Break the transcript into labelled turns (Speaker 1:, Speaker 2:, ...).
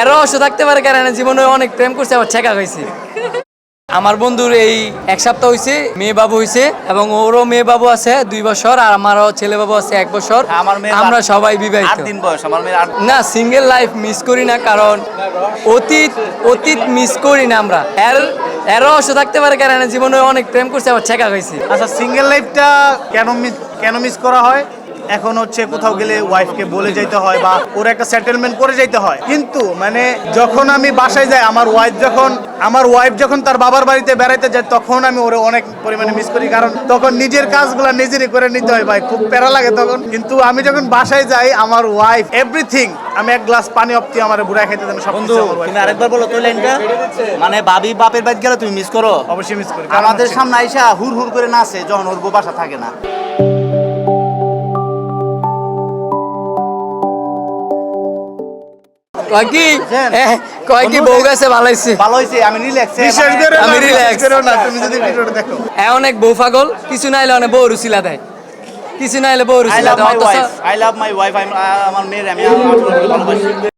Speaker 1: এর রহস্য থাকতে পারে কারণ জীবনে অনেক প্রেম করছে, আবার ছেঁকা খাইছে। আমার বন্ধুর এই এক সপ্তাহ হয়েছে মেয়ে বাবু হয়েছে, এবং ওরও মেয়ে বাবু আছে 2 বছর, আর আমারও ছেলে বাবু আছে 1 বছর।
Speaker 2: আমার মেয়ের
Speaker 1: আমরা
Speaker 2: 8
Speaker 1: সবাই বিবাহিত।
Speaker 2: দিন বয়স আমার মেয়ের।
Speaker 1: না, সিঙ্গেল লাইফ মিস করি না, কারণ অতীত অতীত মিস করি না আমরা। এর রহস্য থাকতে পারে কারণ জীবনে অনেক প্রেম করছে, আবার ছেঁকা খাইছে।
Speaker 3: আচ্ছা, সিঙ্গেল লাইফটা কেন মিস করা হয়? এখন হচ্ছে কোথাও গেলে ওয়াইফকে বলে যেতে হয় বা ওর একটা সেটেলমেন্ট করে যেতে হয়, কিন্তু মানে যখন আমি বাসায় যাই আমার ওয়াইফ যখন তার বাবার বাড়িতে বেড়াইতে যায় তখন আমি ওরে অনেক পরিমাণে মিস করি, কারণ তখন নিজের কাজগুলো নিজেরই করে নিতে হয় ভাই, খুব প্যারা লাগে তখন। কিন্তু আমি যখন বাসায় যাই আমার ওয়াইফ এভরিথিং, আমি এক গ্লাস পানি অব্দি আমার বুড়া খাইতে দেন সব
Speaker 2: বন্ধু তুমি আরেকবার বলো তো লাইনটা, মানে ভাবি বাপের বাড়ি গেলে তুমি মিস করো?
Speaker 3: অবশ্যই মিস করি।
Speaker 2: আমাদের সামনে আইসা হুর হুর করে নাচে যখন ওর বউ বাসা থাকে না।
Speaker 1: কয় কি বউ গেছে ভালো হয়েছে।
Speaker 2: ভালো হয়েছে, আমি রিল্যাক্স।
Speaker 3: বিশেষ করে
Speaker 1: আমি relax।
Speaker 3: না, তুমি যদি ভিডিওটা দেখো
Speaker 1: অনেক বউ পাগল, কিছু নাইলে অনেক বউ রুচিলা দেয়, কিছু নাইলে বউ
Speaker 2: আই
Speaker 1: রুচিলা
Speaker 2: লাভ
Speaker 1: দেয়।
Speaker 2: মাই ওয়াইফ, আমার মেয়ের আমি ভালোবাসি।